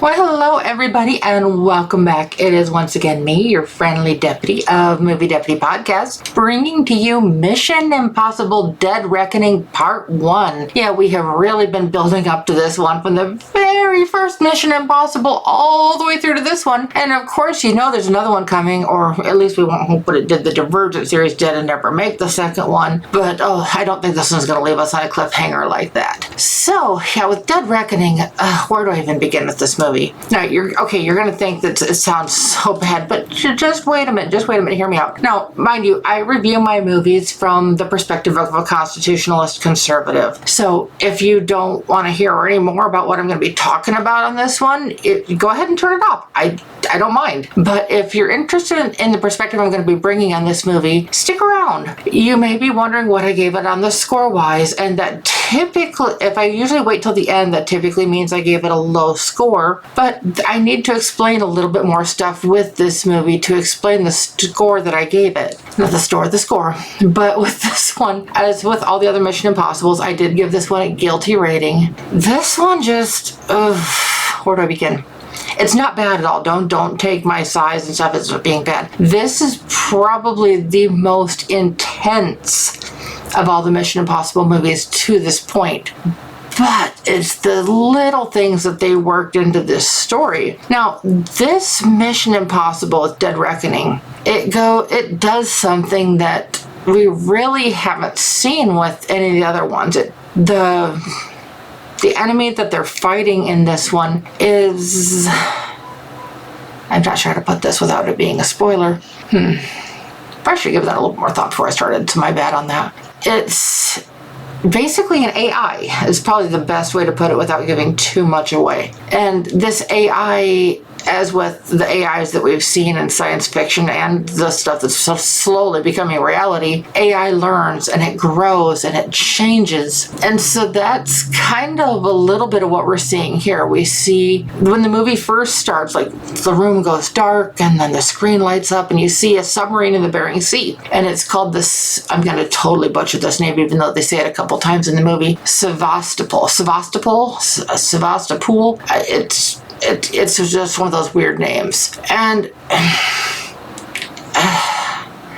Well, hello everybody and welcome back. It is once again me, your friendly deputy of Movie Deputy Podcast, bringing to you Mission Impossible Dead Reckoning Part 1. Yeah, we have really been building up to this one from the very first Mission Impossible all the way through to this one. And of course, you know there's another one coming, or at least we won't hope what it did. The Divergent series did and never make the second one. But I don't think this one's going to leave us on a cliffhanger like that. So, yeah, with Dead Reckoning, where do I even begin with this movie? Now, you're going to think that it sounds so bad, but just wait a minute, hear me out. Now, mind you, I review my movies from the perspective of a constitutionalist conservative. So, if you don't want to hear any more about what I'm going to be talking about on this one, go ahead and turn it off. I don't mind. But if you're interested in the perspective I'm going to be bringing on this movie, stick around. You may be wondering what I gave it on the score-wise, and that typically, if I usually wait till the end, that typically means I gave it a low score. But I need to explain a little bit more stuff with this movie to explain the score that I gave it. Not the score. But with this one, as with all the other Mission Impossibles, I did give this one a guilty rating. This one just, where do I begin? It's not bad at all. Don't take my size and stuff as being bad. This is probably the most intense of all the Mission Impossible movies to this point. But it's the little things that they worked into this story. Now, this Mission Impossible with Dead Reckoning, it does something that we really haven't seen with any of the other ones. The enemy that they're fighting in this one is... I'm not sure how to put this without it being a spoiler. I should give that a little more thought before I started, so my bad on that. It's basically an AI is probably the best way to put it without giving too much away. And this AI, as with the AIs that we've seen in science fiction and the stuff that's so slowly becoming reality, AI learns and it grows and it changes. And so that's kind of a little bit of what we're seeing here. We see when the movie first starts, like the room goes dark and then the screen lights up and you see a submarine in the Bering Sea. And it's called this, I'm going to totally butcher this name even though they say it a couple times in the movie, Sevastopol. It's just one of those weird names. And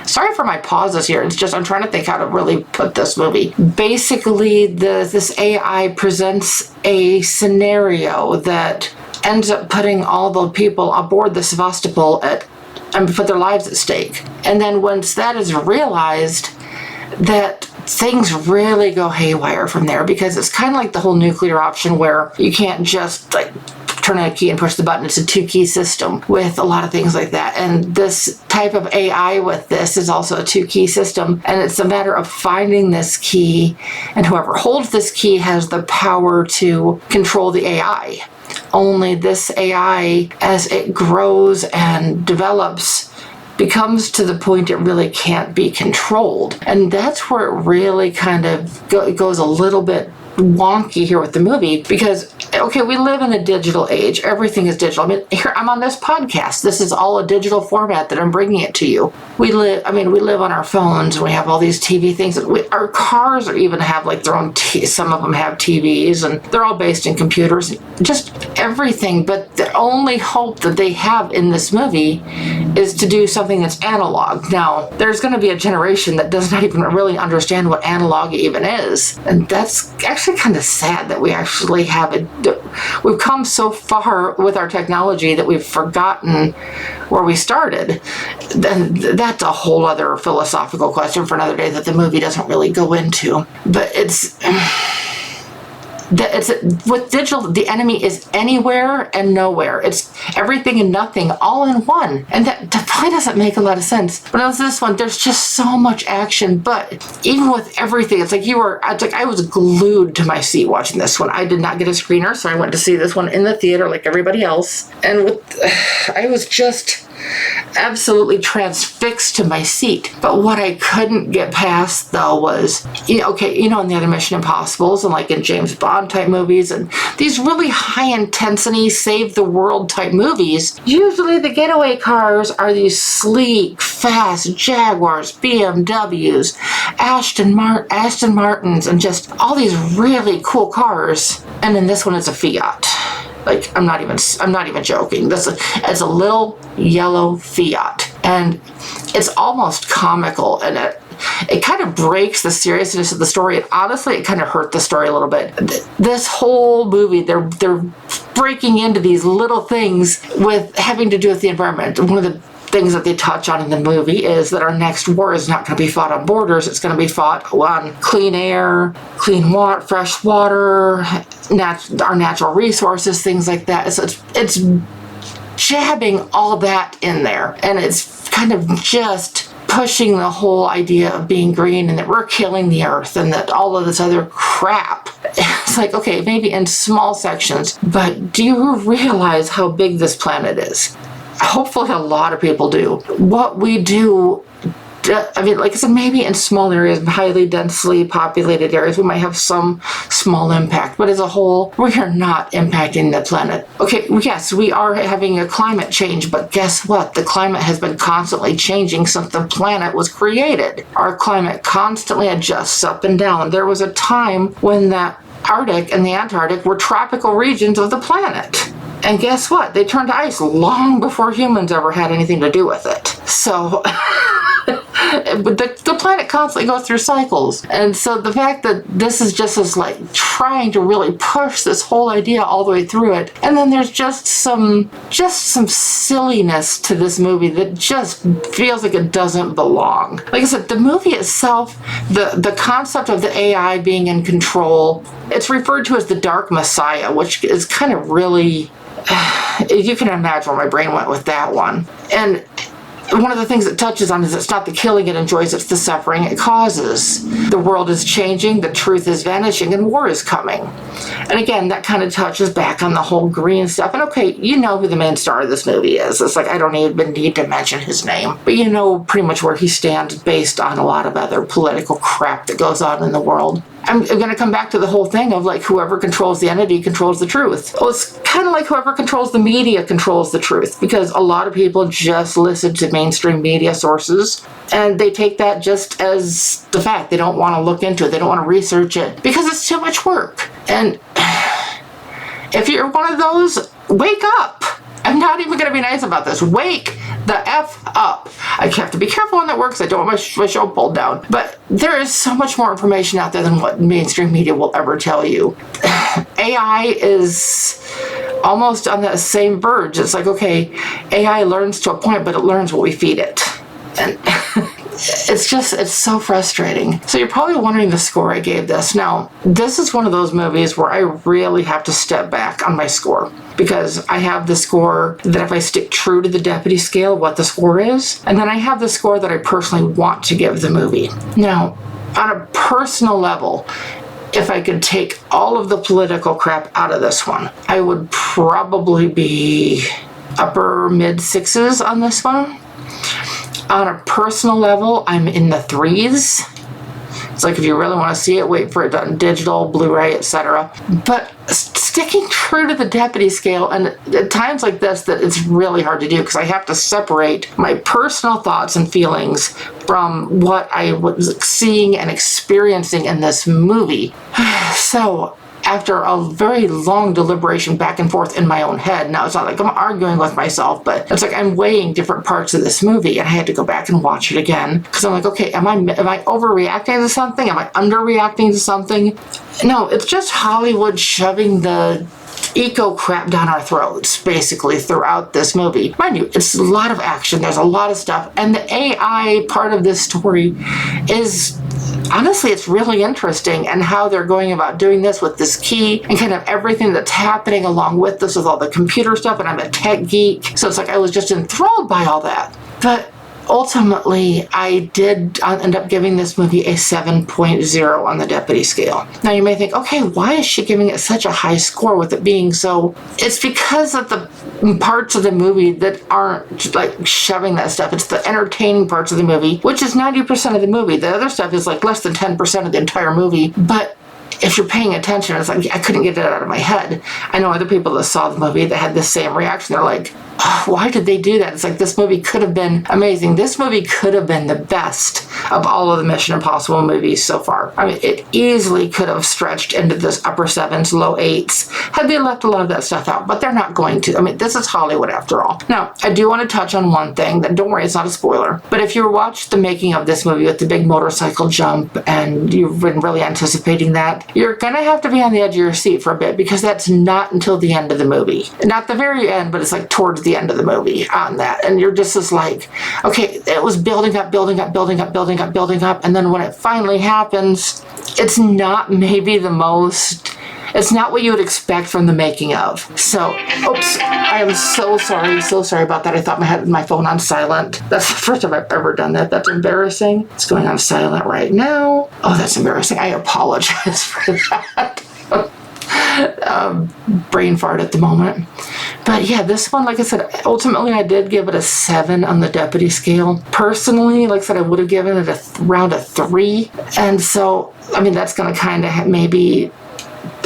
sorry for my pauses here. It's just I'm trying to think how to really put this movie. Basically, this AI presents a scenario that ends up putting all the people aboard the Sevastopol and put their lives at stake. And then once that is realized, that things really go haywire from there, because it's kind of like the whole nuclear option where you can't just like turn a key and push the button. It's a two-key system with a lot of things like that. And this type of AI with this is also a two-key system. And it's a matter of finding this key, and whoever holds this key has the power to control the AI. Only this AI, as it grows and develops, becomes to the point it really can't be controlled. And that's where it really kind of goes a little bit wonky here with the movie, because okay, we live in a digital age. Everything is digital. I mean, here I'm on this podcast. This is all a digital format that I'm bringing it to you. We live on our phones and we have all these TV things. Our cars even have like their own, some of them have TVs and they're all based in computers, just everything. But the only hope that they have in this movie is to do something that's analog. Now, there's going to be a generation that does not even really understand what analog even is. And that's actually kind of sad that we actually have it. We've come so far with our technology that we've forgotten where we started. And that's a whole other philosophical question for another day that the movie doesn't really go into. But it's with digital, the enemy is anywhere and nowhere. It's everything and nothing all in one. And that probably doesn't make a lot of sense. But with this one, there's just so much action. But even with everything, it's like I was glued to my seat watching this one. I did not get a screener, so I went to see this one in the theater like everybody else. And I was just absolutely transfixed to my seat. But what I couldn't get past though was, in the other Mission Impossibles and like in James Bond type movies and these really high intensity save the world type movies, usually the getaway cars are these sleek, fast Jaguars, BMWs, Aston Martins, and just all these really cool cars. And in this one it's a Fiat. Like, I'm not even joking. It's a little yellow Fiat, and it's almost comical, and it kind of breaks the seriousness of the story. And honestly, it kind of hurt the story a little bit. This whole movie, they're breaking into these little things with having to do with the environment. One of the things that they touch on in the movie is that our next war is not going to be fought on borders. It's going to be fought on clean air, clean water, fresh water, our natural resources, things like that. So it's jabbing all that in there, and it's kind of just pushing the whole idea of being green and that we're killing the earth and that all of this other crap. It's like, okay, maybe in small sections, but do you realize how big this planet is? Hopefully a lot of people do. What we do, I mean, like I said, maybe in small areas, highly densely populated areas, we might have some small impact, but as a whole, we are not impacting the planet. Okay, yes, we are having a climate change, but guess what? The climate has been constantly changing since the planet was created. Our climate constantly adjusts up and down. There was a time when the Arctic and the Antarctic were tropical regions of the planet. And guess what? They turned to ice long before humans ever had anything to do with it. So the planet constantly goes through cycles. And so the fact that this is just as like trying to really push this whole idea all the way through it. And then there's just some silliness to this movie that just feels like it doesn't belong. Like I said, the movie itself, the concept of the AI being in control, it's referred to as the Dark Messiah, which is kind of really... you can imagine where my brain went with that one. And one of the things it touches on is it's not the killing it enjoys, it's the suffering it causes. The world is changing, the truth is vanishing, and war is coming. And again, that kind of touches back on the whole green stuff. And okay, you know who the main star of this movie is. It's like I don't even need to mention his name. But you know pretty much where he stands based on a lot of other political crap that goes on in the world. I'm going to come back to the whole thing of like whoever controls the entity controls the truth. Well, it's kind of like whoever controls the media controls the truth, because a lot of people just listen to mainstream media sources and they take that just as the fact. They don't want to look into it. They don't want to research it because it's too much work. And if you're one of those, wake up. I'm not even going to be nice about this. Wake the F up. I have to be careful when that works. I don't want my show pulled down. But there is so much more information out there than what mainstream media will ever tell you. AI is almost on that same verge. It's like, okay, AI learns to a point, but it learns what we feed it. And it's so frustrating. So you're probably wondering the score I gave this. Now, this is one of those movies where I really have to step back on my score, because I have the score that if I stick true to the deputy scale, what the score is, and then I have the score that I personally want to give the movie. Now, on a personal level, if I could take all of the political crap out of this one, I would probably be upper mid sixes on this one. On a personal level, I'm in the 3s. It's like if you really want to see it, wait for it on digital, Blu-ray, etc. But sticking true to the deputy scale, and at times like this, that it's really hard to do because I have to separate my personal thoughts and feelings from what I was seeing and experiencing in this movie. So after a very long deliberation back and forth in my own head, now it's not like I'm arguing with myself, but it's like I'm weighing different parts of this movie, and I had to go back and watch it again because I'm like, okay, am I overreacting to something? Am I underreacting to something? No, it's just Hollywood shoving the eco crap down our throats basically throughout this movie. Mind you, it's a lot of action, there's a lot of stuff, and the AI part of this story is honestly, it's really interesting, and how they're going about doing this with this key and kind of everything that's happening along with this, with all the computer stuff, and I'm a tech geek, so it's like I was just enthralled by all that. But ultimately, I did end up giving this movie a 7.0 on the deputy scale. Now you may think, okay, why is she giving it such a high score with it being so... It's because of the parts of the movie that aren't like shoving that stuff. It's the entertaining parts of the movie, which is 90% of the movie. The other stuff is like less than 10% of the entire movie. But if you're paying attention, it's like I couldn't get it out of my head. I know other people that saw the movie that had the same reaction. They're like, oh, why did they do that? It's like, this movie could have been amazing. This movie could have been the best of all of the Mission Impossible movies so far. I mean, it easily could have stretched into this upper 7s, low 8s, had they left a lot of that stuff out, but they're not going to. I mean, this is Hollywood after all. Now, I do want to touch on one thing that, don't worry, it's not a spoiler, but if you watched the making of this movie with the big motorcycle jump and you've been really anticipating that, you're going to have to be on the edge of your seat for a bit, because that's not until the end of the movie. Not the very end, but it's like towards the end of the movie on that. And you're just like, okay, it was building up, and then when it finally happens, it's not maybe the most, it's not what you would expect from the making of. So, oops, I am so sorry about that. I thought I had my phone on silent. That's the first time I've ever done that. That's embarrassing. It's going on silent right now. Oh, that's embarrassing. I apologize for that. Brain fart at the moment. But yeah, this one, like I said, ultimately I did give it a 7 on the deputy scale. Personally, like I said, I would have given it around a 3. And so, I mean, that's going to kind of maybe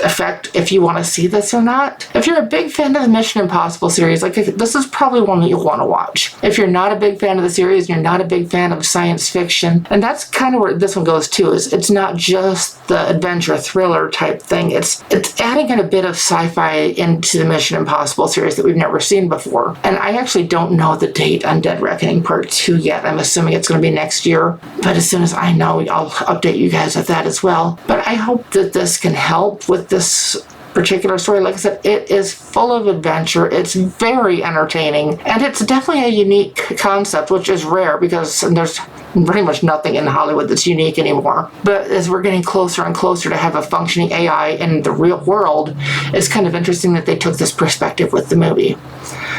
affect if you want to see this or not. If you're a big fan of the Mission Impossible series, like, this is probably one that you'll want to watch. If you're not a big fan of the series and you're not a big fan of science fiction, and that's kind of where this one goes too, is it's not just the adventure thriller type thing, it's adding in a bit of sci-fi into the Mission Impossible series that we've never seen before. And I actually don't know the date on Dead Reckoning Part 2 yet. I'm assuming it's going to be next year, but as soon as I know, I'll update you guys with that as well. But I hope that this can help with this particular story. Like I said, it is full of adventure. It's very entertaining, and it's definitely a unique concept, which is rare because there's pretty much nothing in Hollywood that's unique anymore. But as we're getting closer and closer to have a functioning AI in the real world, it's kind of interesting that they took this perspective with the movie.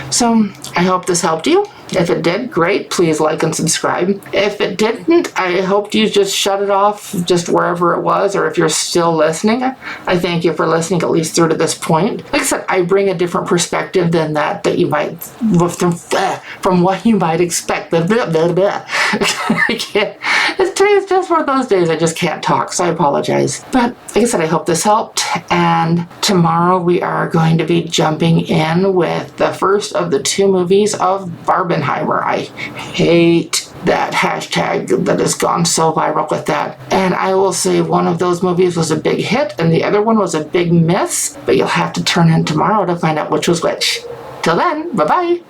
So I hope this helped you. If it did, great. Please like and subscribe. If it didn't, I hope you just shut it off just wherever it was, or if you're still listening, I thank you for listening at least through to this point. Like I said, I bring a different perspective than that you might, from what you might expect. I can't. Today is just one of those days I just can't talk, so I apologize. But like I said, I hope this helped, and tomorrow we are going to be jumping in with the first of the 2 movies of Barbenheimer. I hate that hashtag that has gone so viral with that. And I will say one of those movies was a big hit and the other one was a big miss, but you'll have to turn in tomorrow to find out which was which. Till then, bye-bye.